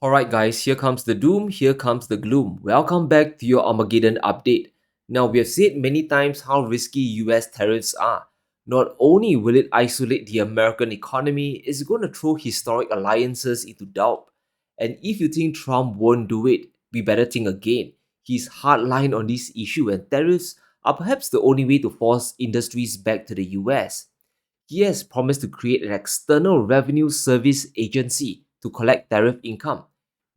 Alright guys, here comes the doom, here comes the gloom. Welcome back to your Armageddon update. Now we have said many times how risky US tariffs are. Not only will it isolate the American economy, it's going to throw historic alliances into doubt. And if you think Trump won't do it, we better think again. His hard line on this issue and tariffs are perhaps the only way to force industries back to the US. He has promised to create an external revenue service agency to collect tariff income,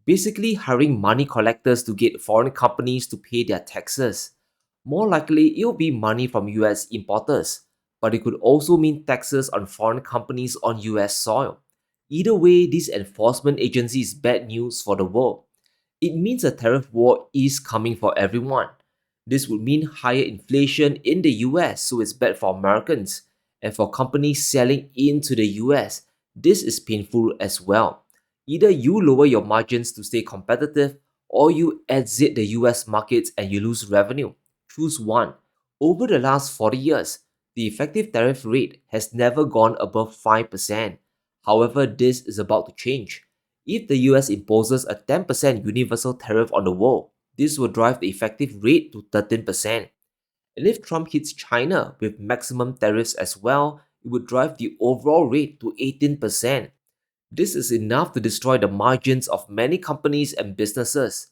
basically hiring money collectors to get foreign companies to pay their taxes. More likely, it'll be money from US importers, but it could also mean taxes on foreign companies on US soil. Either way, this enforcement agency is bad news for the world. It means a tariff war is coming for everyone. This would mean higher inflation in the US, so it's bad for Americans. And for companies selling into the US, this is painful as well. Either you lower your margins to stay competitive, or you exit the US markets and you lose revenue. Choose one. Over the last 40 years, the effective tariff rate has never gone above 5%. However, this is about to change. If the US imposes a 10% universal tariff on the world, this will drive the effective rate to 13%. And if Trump hits China with maximum tariffs as well, it would drive the overall rate to 18%. This is enough to destroy the margins of many companies and businesses.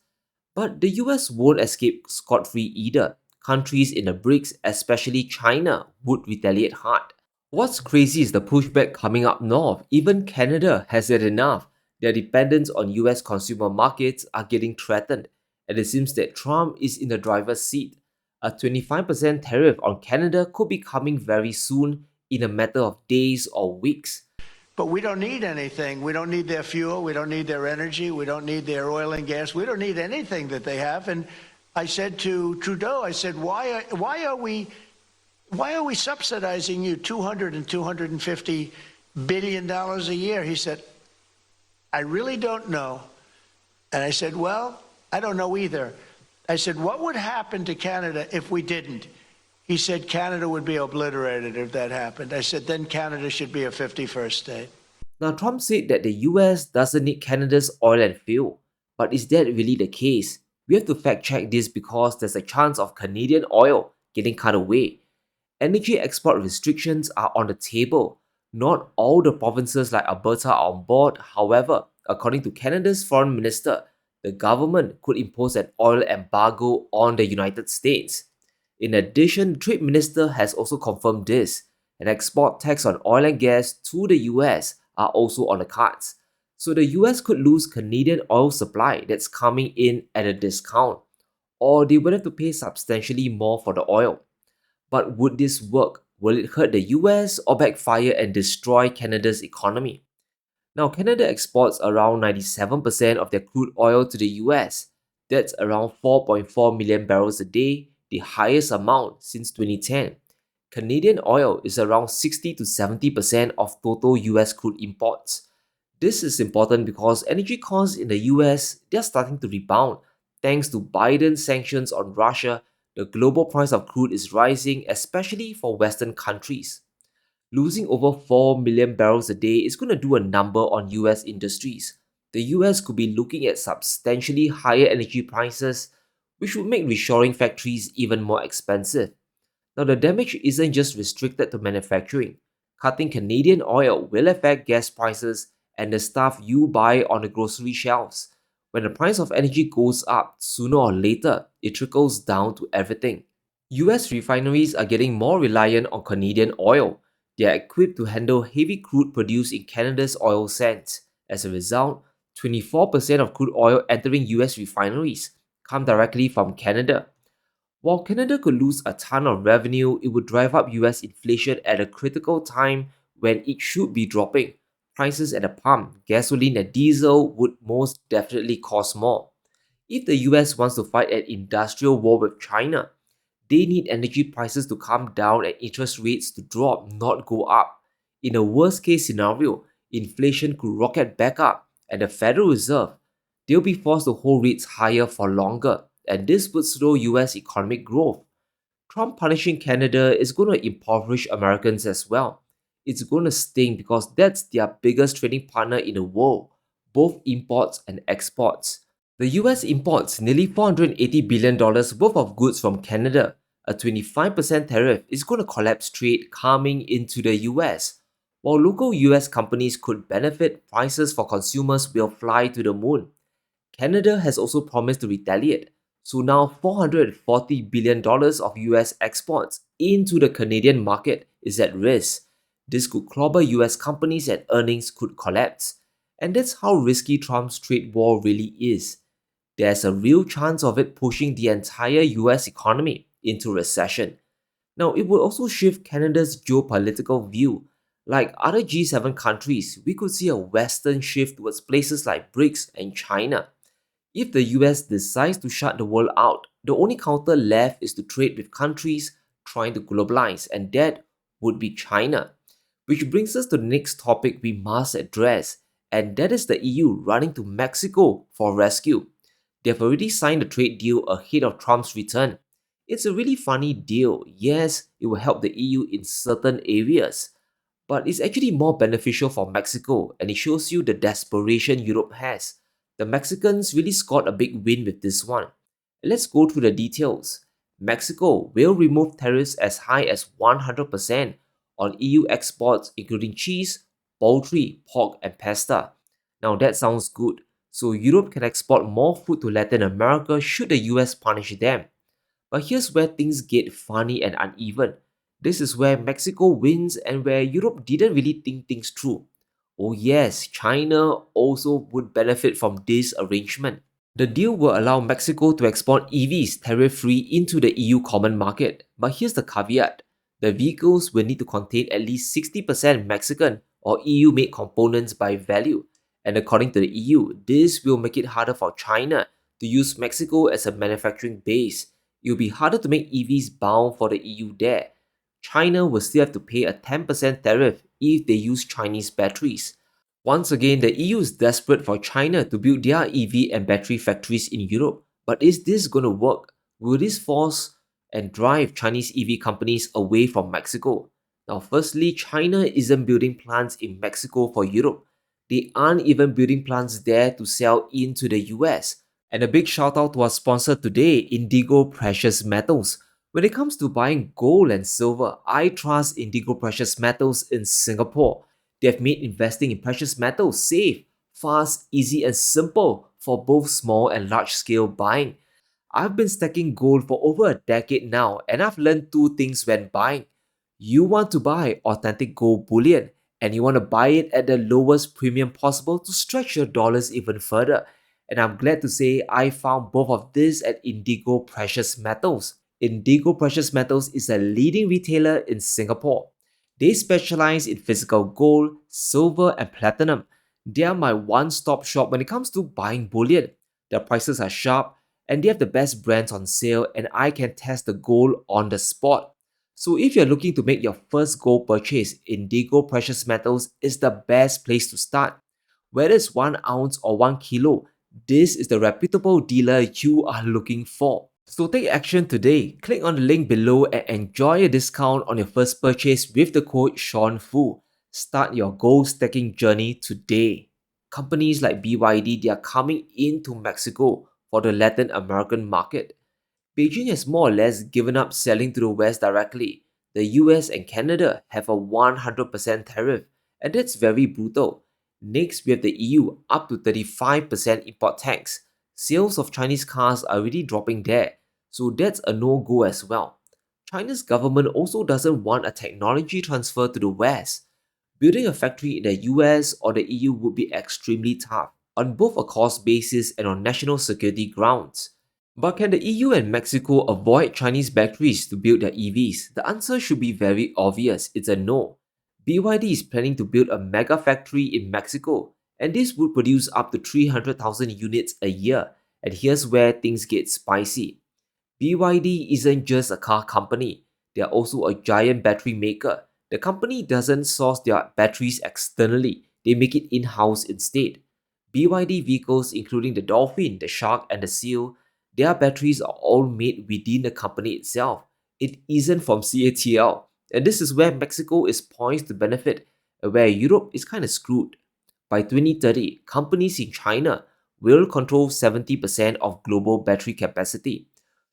But the US won't escape scot free either. Countries in the BRICS, especially China, would retaliate hard. What's crazy is the pushback coming up north. Even Canada has had enough. Their dependence on US consumer markets are getting threatened, and it seems that Trump is in the driver's seat. A 25% tariff on Canada could be coming very soon in a matter of days or weeks. But we don't need anything. We don't need their fuel. We don't need their energy. We don't need their oil and gas. We don't need anything that they have. And I said to Trudeau, I said, why are we subsidizing you 200 and 250 billion dollars a year? He said, I really don't know. And I said, well, I don't know either. I said, what would happen to Canada if we didn't? He said Canada would be obliterated if that happened. I said, then Canada should be a 51st state. Now, Trump said that the US doesn't need Canada's oil and fuel. But is that really the case? We have to fact check this because there's a chance of Canadian oil getting cut away. Energy export restrictions are on the table. Not all the provinces like Alberta are on board. However, according to Canada's foreign minister, the government could impose an oil embargo on the United States. In addition, the trade minister has also confirmed this. An export tax on oil and gas to the US are also on the cards. So the US could lose Canadian oil supply that's coming in at a discount, or they would have to pay substantially more for the oil. But would this work? Will it hurt the US or backfire and destroy Canada's economy? Now, Canada exports around 97% of their crude oil to the US. That's around 4.4 million barrels a day, the highest amount since 2010. Canadian oil is around 60 to 70% of total US crude imports. This is important because energy costs in the US they are starting to rebound. Thanks to Biden's sanctions on Russia, the global price of crude is rising, especially for Western countries. Losing over 4 million barrels a day is going to do a number on US industries. The US could be looking at substantially higher energy prices, which would make reshoring factories even more expensive. Now, the damage isn't just restricted to manufacturing. Cutting Canadian oil will affect gas prices and the stuff you buy on the grocery shelves. When the price of energy goes up, sooner or later, it trickles down to everything. US refineries are getting more reliant on Canadian oil. They are equipped to handle heavy crude produced in Canada's oil sands. As a result, 24% of crude oil entering US refineries come directly from Canada. While Canada could lose a ton of revenue, it would drive up US inflation at a critical time when it should be dropping. Prices at the pump, gasoline and diesel would most definitely cost more. If the US wants to fight an industrial war with China, they need energy prices to come down and interest rates to drop, not go up. In a worst case scenario, inflation could rocket back up, and the Federal Reserve, they'll be forced to hold rates higher for longer, and this would slow US economic growth. Trump punishing Canada is going to impoverish Americans as well. It's going to sting because that's their biggest trading partner in the world. both imports and exports. The US imports nearly $480 billion worth of goods from Canada. A 25% tariff is going to collapse trade coming into the US. While local US companies could benefit, prices for consumers will fly to the moon. Canada has also promised to retaliate, so now $440 billion of US exports into the Canadian market is at risk. This could clobber US companies and earnings could collapse. And that's how risky Trump's trade war really is. There's a real chance of it pushing the entire US economy into recession. Now, it would also shift Canada's geopolitical view. Like other G7 countries, we could see a Western shift towards places like BRICS and China. If the US decides to shut the world out, the only counter left is to trade with countries trying to globalize, and that would be China. Which brings us to the next topic we must address, and that is the EU running to Mexico for rescue. They've already signed a trade deal ahead of Trump's return. It's a really funny deal. Yes, it will help the EU in certain areas, but it's actually more beneficial for Mexico, and it shows you the desperation Europe has. The Mexicans really scored a big win with this one. Let's go through the details. Mexico will remove tariffs as high as 100% on EU exports, including cheese, poultry, pork, and pasta. Now that sounds good. So Europe can export more food to Latin America should the US punish them. But here's where things get funny and uneven. This is where Mexico wins and where Europe didn't really think things through. Oh yes, China also would benefit from this arrangement. The deal will allow Mexico to export EVs tariff-free into the EU common market. But here's the caveat. The vehicles will need to contain at least 60% Mexican or EU-made components by value. And according to the EU, this will make it harder for China to use Mexico as a manufacturing base. It will be harder to make EVs bound for the EU there. China will still have to pay a 10% tariff if they use Chinese batteries. Once again, the EU is desperate for China to build their EV and battery factories in Europe. But is this going to work? Will this force and drive Chinese EV companies away from Mexico? Now, firstly, China isn't building plants in Mexico for Europe. They aren't even building plants there to sell into the US. And a big shout out to our sponsor today, Indigo Precious Metals. When it comes to buying gold and silver, I trust Indigo Precious Metals in Singapore. They have made investing in precious metals safe, fast, easy, and simple for both small and large scale buying. I've been stacking gold for over a decade now, and I've learned two things when buying. You want to buy authentic gold bullion, and you want to buy it at the lowest premium possible to stretch your dollars even further. And I'm glad to say I found both of this at Indigo Precious Metals. Indigo Precious Metals is a leading retailer in Singapore. They specialize in physical gold, silver, and platinum. They are my one-stop shop when it comes to buying bullion. Their prices are sharp, and they have the best brands on sale, and I can test the gold on the spot. So if you're looking to make your first gold purchase, Indigo Precious Metals is the best place to start. Whether it's 1 ounce or 1 kilo, this is the reputable dealer you are looking for. So take action today. Click on the link below and enjoy a discount on your first purchase with the code SeanFu. Start your gold stacking journey today. Companies like BYD, they are coming into Mexico for the Latin American market. Beijing has more or less given up selling to the West directly. The US and Canada have a 100% tariff, and that's very brutal. Next, we have the EU up to 35% import tax. Sales of Chinese cars are already dropping there, so that's a no-go as well. China's government also doesn't want a technology transfer to the West. Building a factory in the US or the EU would be extremely tough, on both a cost basis and on national security grounds. But can the EU and Mexico avoid Chinese batteries to build their EVs? The answer should be very obvious, it's a no. BYD is planning to build a mega factory in Mexico, and this would produce up to 300,000 units a year. And here's where things get spicy. BYD isn't just a car company, they are also a giant battery maker. The company doesn't source their batteries externally, they make it in-house instead. BYD vehicles, including the Dolphin, the Shark, and the Seal, their batteries are all made within the company itself. It isn't from CATL. And this is where Mexico is poised to benefit, and where Europe is kind of screwed. By 2030, companies in China will control 70% of global battery capacity.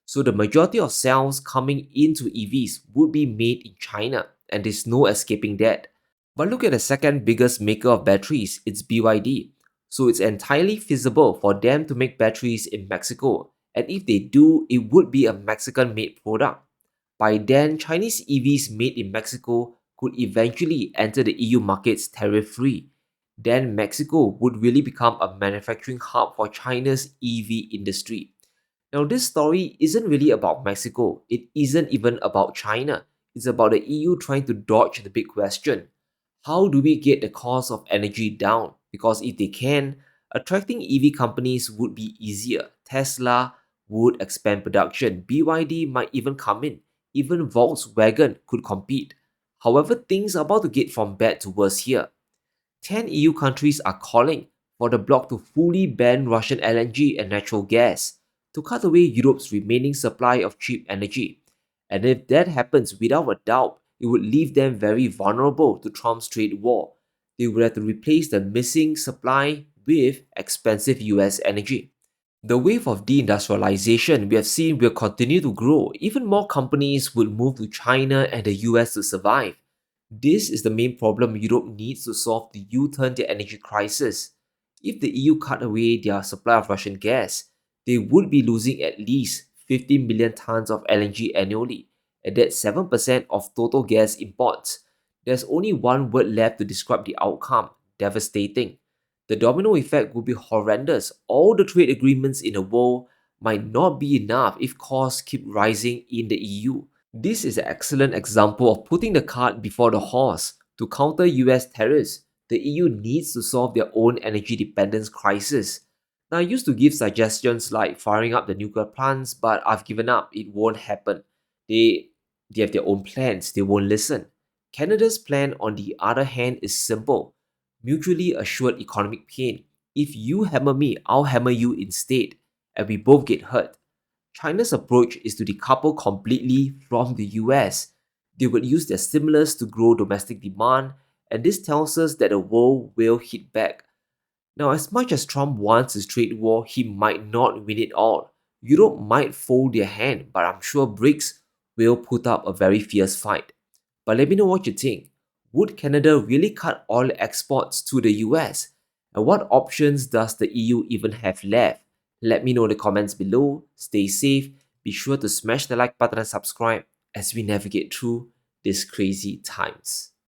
So the majority of cells coming into EVs would be made in China, and there's no escaping that. But look at the second biggest maker of batteries, it's BYD. So it's entirely feasible for them to make batteries in Mexico, and if they do, it would be a Mexican made product. By then, Chinese EVs made in Mexico could eventually enter the EU markets tariff free. Then Mexico would really become a manufacturing hub for China's EV industry. Now, this story isn't really about Mexico, it isn't even about China. It's about the EU trying to dodge the big question: how do we get the cost of energy down? Because if they can, attracting EV companies would be easier. Tesla would expand production, BYD might even come in, even Volkswagen could compete. However, things are about to get from bad to worse here. 10 EU countries are calling for the bloc to fully ban Russian LNG and natural gas to cut away Europe's remaining supply of cheap energy. And if that happens, without a doubt, it would leave them very vulnerable to Trump's trade war. They would have to replace the missing supply with expensive US energy. The wave of deindustrialization we have seen will continue to grow. Even more companies will move to China and the US to survive. This is the main problem Europe needs to solve to U-turn their energy crisis. If the EU cut away their supply of Russian gas, they would be losing at least 50 million tons of LNG annually, and that's 7% of total gas imports. There's only one word left to describe the outcome: devastating. The domino effect would be horrendous. All the trade agreements in the world might not be enough if costs keep rising in the EU. This is an excellent example of putting the cart before the horse. To counter US tariffs, the EU needs to solve their own energy dependence crisis. Now, I used to give suggestions like firing up the nuclear plants, but I've given up. It won't happen. They have their own plans, they won't listen. Canada's plan, on the other hand, is simple: mutually assured economic pain. If you hammer me, I'll hammer you instead, and we both get hurt. China's approach is to decouple completely from the US. They would use their stimulus to grow domestic demand, and this tells us that the world will hit back. Now, as much as Trump wants his trade war, he might not win it all. Europe might fold their hand, but I'm sure BRICS will put up a very fierce fight. But let me know what you think. Would Canada really cut oil exports to the US? And what options does the EU even have left? Let me know in the comments below. Stay safe. Be sure to smash the like button and subscribe as we navigate through these crazy times.